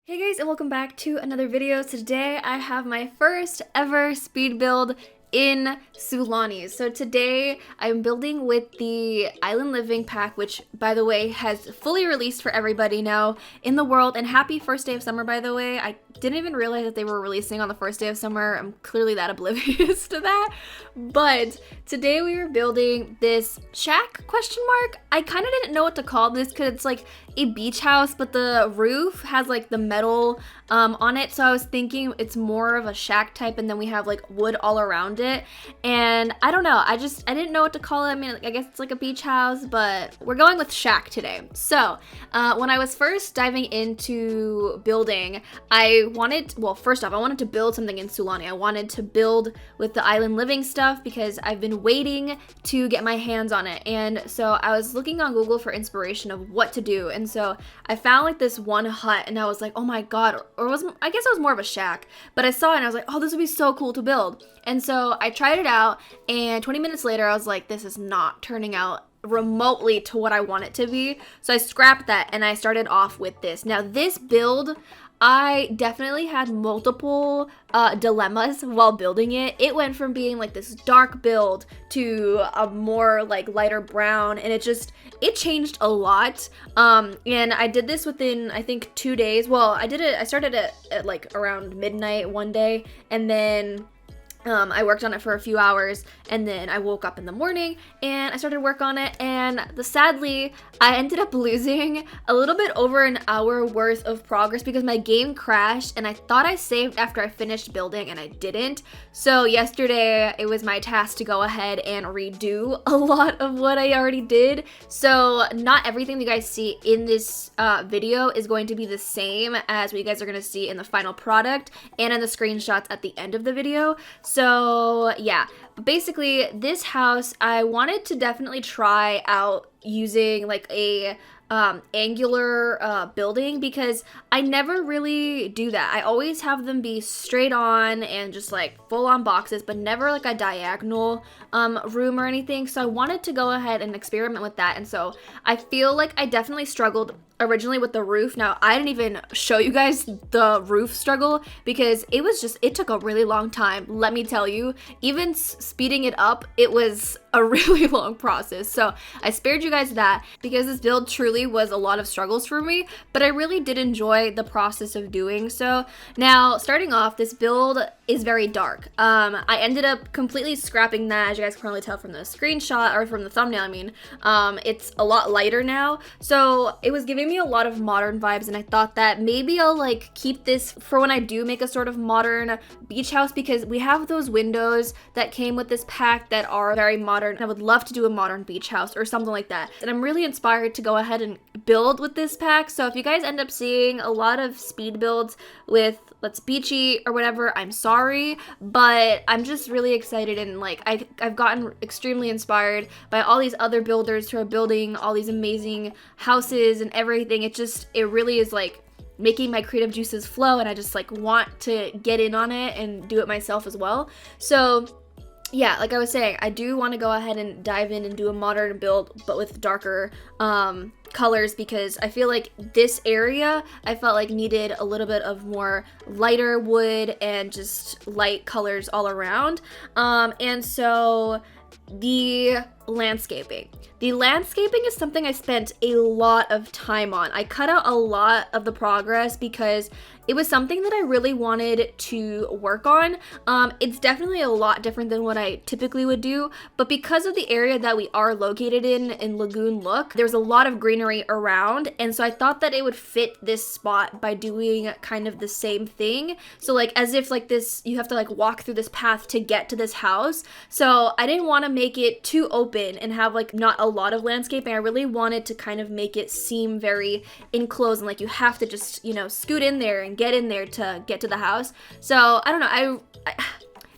Hey guys, and welcome back to another video. So today I have my first ever speed build in Sulani. So today I'm building with the Island Living pack, which by the way has fully released for everybody now in the world. And happy first day of summer, by the way. I didn't even realize that they were releasing on the first day of summer. I'm clearly that oblivious to that. But today we were building this shack ? I kind of didn't know what to call this because it's like a beach house, but the roof has like the metal on it. So I was thinking it's more of a shack type, and then we have like wood all around it. And I don't know, I didn't know what to call it. I mean, I guess it's like a beach house, but we're going with shack today. So when I was first diving into building, first off, I wanted to build something in Sulani. I wanted to build with the Island Living stuff because I've been waiting to get my hands on it. And so I was looking on Google for inspiration of what to do. And so I found like this one hut, and I was like, oh my god, I guess it was more of a shack, but I saw it and I was like, oh, this would be so cool to build. And so I tried it out, and 20 minutes later I was like, this is not turning out remotely to what I want it to be. So I scrapped that and I started off with this. Now this build, I definitely had multiple dilemmas while building it. It went from being like this dark build to a more like lighter brown, and it changed a lot. And I did this within, I think, 2 days. Well, I started it at like around midnight one day, and then I worked on it for a few hours, and then I woke up in the morning and I started work on it, and sadly I ended up losing a little bit over an hour worth of progress because my game crashed, and I thought I saved after I finished building and I didn't. So yesterday it was my task to go ahead and redo a lot of what I already did. So not everything you guys see in this video is going to be the same as what you guys are going to see in the final product and in the screenshots at the end of the video. So yeah, basically this house, I wanted to definitely try out using like a angular building because I never really do that. I always have them be straight on and just like full on boxes, but never like a diagonal room or anything. So I wanted to go ahead and experiment with that. And so I feel like I definitely struggled originally with the roof. Now I didn't even show you guys the roof struggle because it took a really long time. Let me tell you, even speeding it up, it was a really long process. So I spared you guys that because this build truly was a lot of struggles for me, but I really did enjoy the process of doing so. Now starting off, this build is very dark. I ended up completely scrapping that, as you guys can probably tell from the screenshot or from the thumbnail. I mean, it's a lot lighter now, so it was giving me a lot of modern vibes, and I thought that maybe I'll like keep this for when I do make a sort of modern beach house, because we have those windows that came with this pack that are very modern. I would love to do a modern beach house or something like that, and I'm really inspired to go ahead and build with this pack. So if you guys end up seeing a lot of speed builds with let's beachy or whatever, I'm sorry, but I'm just really excited, and like I've gotten extremely inspired by all these other builders who are building all these amazing houses and everything. It really is like making my creative juices flow, and I just like want to get in on it and do it myself as well. So yeah, like I was saying, I do want to go ahead and dive in and do a modern build, but with darker colors, because I feel like this area I felt like needed a little bit of more lighter wood and just light colors all around. And so the landscaping is something I spent a lot of time on. I cut out a lot of the progress because it was something that I really wanted to work on. It's definitely a lot different than what I typically would do, but because of the area that we are located in Lagoon Look, there's a lot of greenery around, and so I thought that it would fit this spot by doing kind of the same thing. So like as if like this, you have to like walk through this path to get to this house. So I didn't want to make it too open and have like not a lot of landscaping. I really wanted to kind of make it seem very enclosed, and like you have to just, you know, scoot in there and get in there to get to the house. So I don't know,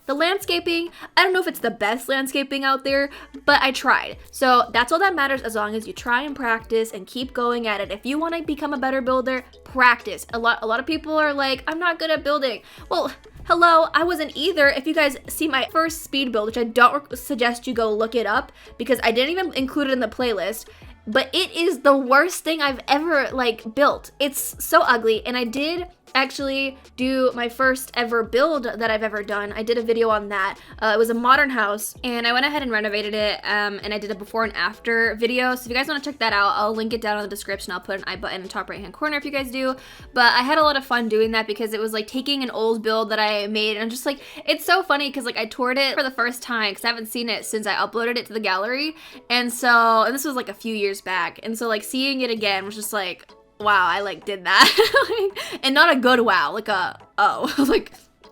the landscaping, I don't know if it's the best landscaping out there, but I tried. So that's all that matters, as long as you try and practice and keep going at it. If you want to become a better builder, practice. A lot of people are like, I'm not good at building. Well, hello, I wasn't either. If you guys see my first speed build, which I don't suggest you go look it up because I didn't even include it in the playlist, but it is the worst thing I've ever like built. It's so ugly, and I did actually do my first ever build that I've ever done. I did a video on that. It was a modern house, and I went ahead and renovated it, and I did a before and after video. So if you guys want to check that out, I'll link it down in the description. I'll put an I button in the top right hand corner if you guys do. But I had a lot of fun doing that because it was like taking an old build that I made, and just like, it's so funny because like I toured it for the first time because I haven't seen it since I uploaded it to the gallery. And this was like a few years back, and so like seeing it again was just like, wow, I like did that. And not a good wow, like a, oh, like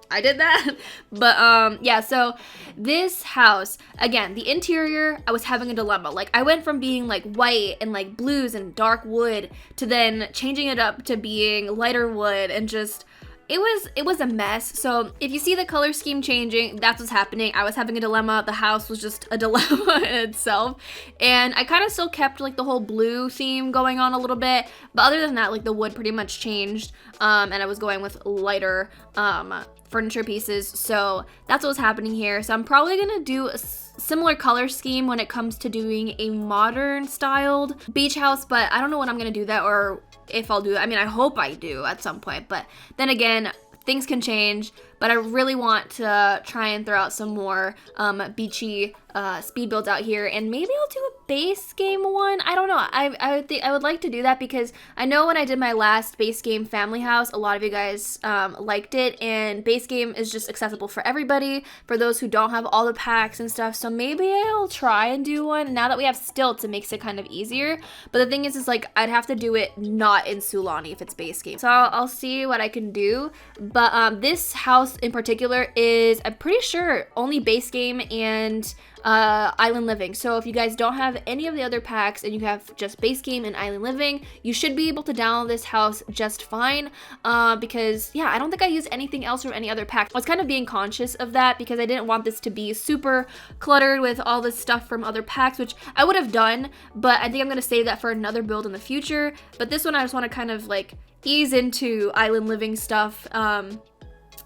I did that. But yeah, so this house, again, the interior, I was having a dilemma. Like I went from being like white and like blues and dark wood to then changing it up to being lighter wood, and just it was a mess. So if you see the color scheme changing, that's what's happening. I was having a dilemma. The house was just a dilemma in itself. And I kind of still kept like the whole blue theme going on a little bit. But other than that, like the wood pretty much changed. And I was going with lighter furniture pieces. So that's what was happening here. So I'm probably gonna do a similar color scheme when it comes to doing a modern styled beach house, but I don't know when I'm gonna do that, or if I'll do it. I mean, I hope I do at some point, but then again, things can change. But I really want to try and throw out some more beachy speed builds out here, and maybe I'll do a base game one. I don't know. I would like to do that because I know when I did my last base game family house, a lot of you guys liked it, and base game is just accessible for everybody, for those who don't have all the packs and stuff. So maybe I'll try and do one. Now that we have stilts, it makes it kind of easier. But the thing is like I'd have to do it not in Sulani if it's base game. So I'll see what I can do. But this house in particular is, I'm pretty sure, only base game and Island Living. So if you guys don't have any of the other packs and you have just base game and Island Living, you should be able to download this house just fine, because yeah, I don't think I used anything else from any other pack. I was kind of being conscious of that because I didn't want this to be super cluttered with all this stuff from other packs, which I would have done, but I think I'm going to save that for another build in the future. But this one I just want to kind of like ease into Island Living stuff,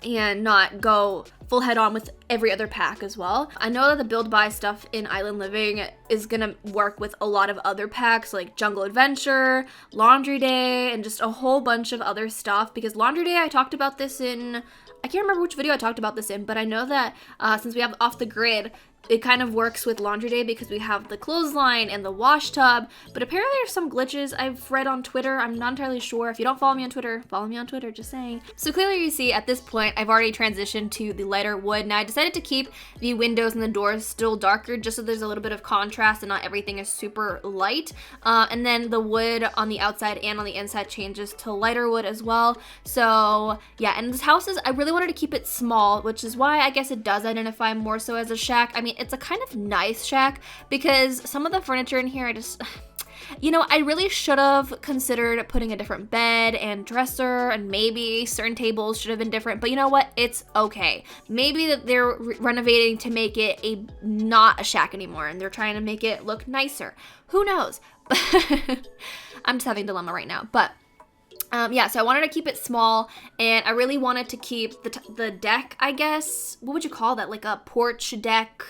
and not go full head on with every other pack as well. I know that the build buy stuff in Island Living is gonna work with a lot of other packs like Jungle Adventure, Laundry Day, and just a whole bunch of other stuff, because Laundry Day, I talked about this in, I can't remember which video I talked about this in, but I know that since we have Off the Grid, it kind of works with Laundry Day because we have the clothesline and the wash tub. But apparently there's some glitches I've read on Twitter. I'm not entirely sure. If you don't follow me on Twitter, follow me on Twitter, just saying. So clearly you see at this point, I've already transitioned to the lighter wood. Now I decided to keep the windows and the doors still darker just so there's a little bit of contrast and not everything is super light. And then the wood on the outside and on the inside changes to lighter wood as well. So yeah, and this house is, I really wanted to keep it small, which is why I guess it does identify more so as a shack. I mean, it's a kind of nice shack because some of the furniture in here, I just, you know, I really should have considered putting a different bed and dresser, and maybe certain tables should have been different, but you know what? It's okay. Maybe that they're renovating to make it not a shack anymore, and they're trying to make it look nicer. Who knows? I'm just having a dilemma right now, but yeah, so I wanted to keep it small, and I really wanted to keep the deck, I guess. What would you call that? Like a porch deck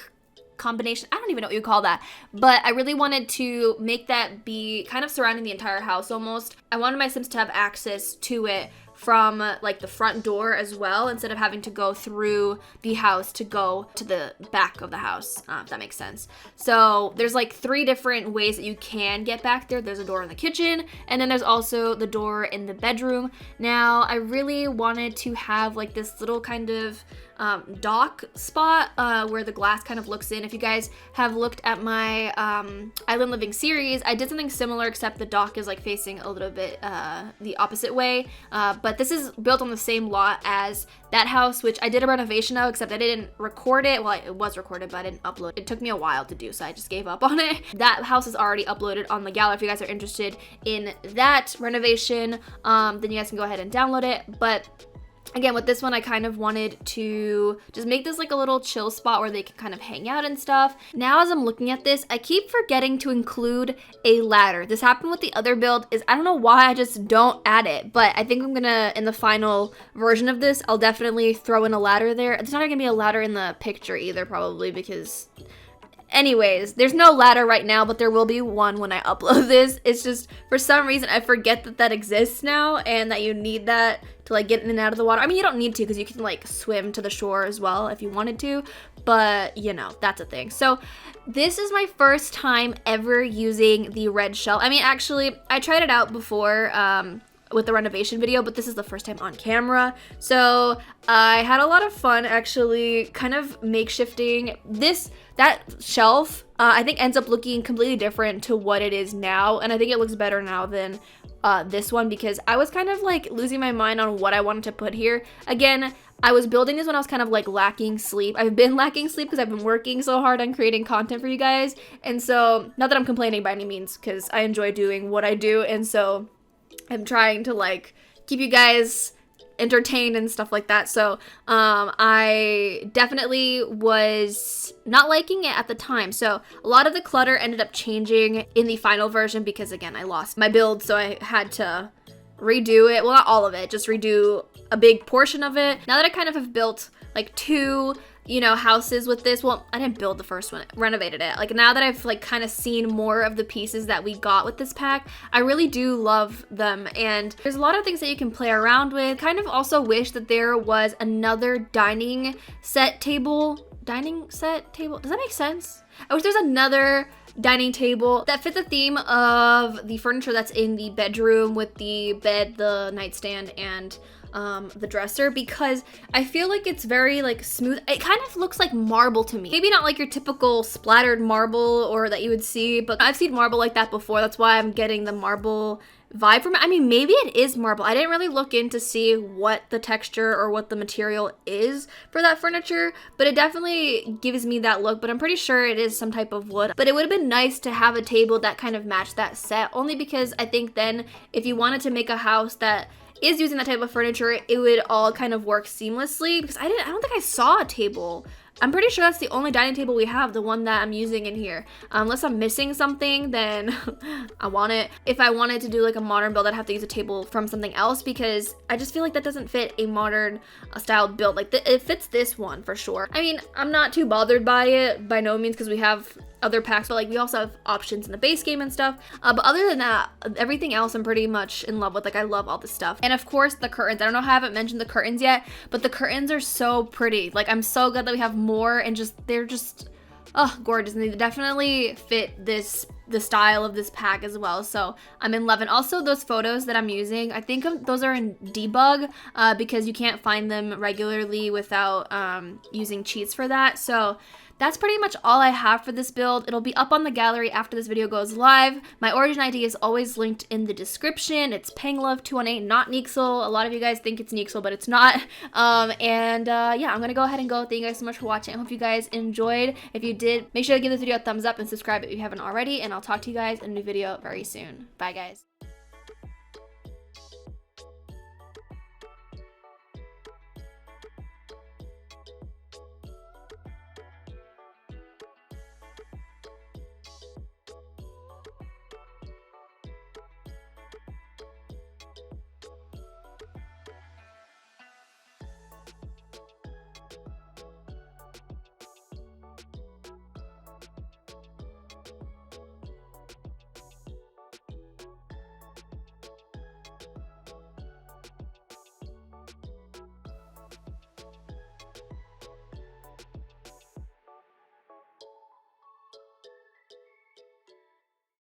combination? I don't even know what you call that, but I really wanted to make that be kind of surrounding the entire house almost. I wanted my Sims to have access to it from like the front door as well, instead of having to go through the house to go to the back of the house, if that makes sense. So there's like 3 different ways that you can get back there. There's a door in the kitchen, and then there's also the door in the bedroom. Now I really wanted to have like this little kind of dock spot where the glass kind of looks in. If you guys have looked at my Island Living series, I did something similar, except the dock is like facing a little bit the opposite way, but this is built on the same lot as that house, which I did a renovation of, except I didn't record it. Well, it was recorded, but I didn't upload. It took me a while to do, so I just gave up on it. That house is already uploaded on the gallery. If you guys are interested in that renovation, then you guys can go ahead and download it. But again, with this one, I kind of wanted to just make this like a little chill spot where they can kind of hang out and stuff. Now, as I'm looking at this, I keep forgetting to include a ladder. This happened with the other build. I don't know why I just don't add it, but I think I'm gonna, in the final version of this, I'll definitely throw in a ladder there. There's not gonna be a ladder in the picture either, probably, because Anyways, there's no ladder right now, but there will be one when I upload this. It's just, for some reason, I forget that that exists now and that you need that to like get in and out of the water. I mean, you don't need to because you can like swim to the shore as well if you wanted to, but you know, that's a thing. So this is my first time ever using the red shell. I mean, actually, I tried it out before, with the renovation video, but this is the first time on camera. So I had a lot of fun actually kind of makeshifting that shelf. I think ends up looking completely different to what it is now, and I think it looks better now than this one, because I was kind of like losing my mind on what I wanted to put here. Again, I was building this when I was kind of like lacking sleep. I've been lacking sleep because I've been working so hard on creating content for you guys, and so not that I'm complaining by any means, because I enjoy doing what I do, and so I'm trying to like keep you guys entertained and stuff like that. So I definitely was not liking it at the time. So a lot of the clutter ended up changing in the final version because, again, I lost my build, so I had to redo it. Well, not all of it, just redo a big portion of it. Now that I kind of have built like two, you know, houses with this. Well, I didn't build the first one, renovated it. Like, now that I've like kind of seen more of the pieces that we got with this pack, I really do love them. And there's a lot of things that you can play around with. Kind of also wish that there was another dining set table. Does that make sense? I wish there's another dining table that fit the theme of the furniture that's in the bedroom with the bed, the nightstand, and the dresser, because I feel like it's very like smooth. It kind of looks like marble to me. Maybe not like your typical splattered marble or that you would see, but I've seen marble like that before. That's why I'm getting the marble vibe from it. I mean, maybe it is marble. I didn't really look in to see what the texture or what the material is for that furniture, but it definitely gives me that look. But I'm pretty sure it is some type of wood. But it would have been nice to have a table that kind of matched that set, only because I think then if you wanted to make a house that is using that type of furniture, it would all kind of work seamlessly, because I don't think I saw a table. I'm pretty sure that's the only dining table we have, the one that I'm using in here. Unless I'm missing something, then I want it. If I wanted to do like a modern build, I'd have to use a table from something else, because I just feel like that doesn't fit a modern styled build. Like it fits this one for sure. I mean, I'm not too bothered by it by no means, because we have other packs, but like we also have options in the base game and stuff. But other than that, everything else I'm pretty much in love with. Like, I love all this stuff. And of course the curtains. I don't know how I haven't mentioned the curtains yet, but the curtains are so pretty. Like, I'm so glad that we have more, and they're just gorgeous, and they definitely fit the style of this pack as well. So I'm in love. And also those photos that I'm using, I think those are in debug, because you can't find them regularly without using cheats for that. So that's pretty much all I have for this build. It'll be up on the gallery after this video goes live. My origin ID is always linked in the description. It's panglove218, not neecxle. A lot of you guys think it's neecxle, but it's not. Yeah, I'm gonna go ahead and go. Thank you guys so much for watching. I hope you guys enjoyed. If you did, make sure to give this video a thumbs up and subscribe if you haven't already, and I'll talk to you guys in a new video very soon. Bye, guys.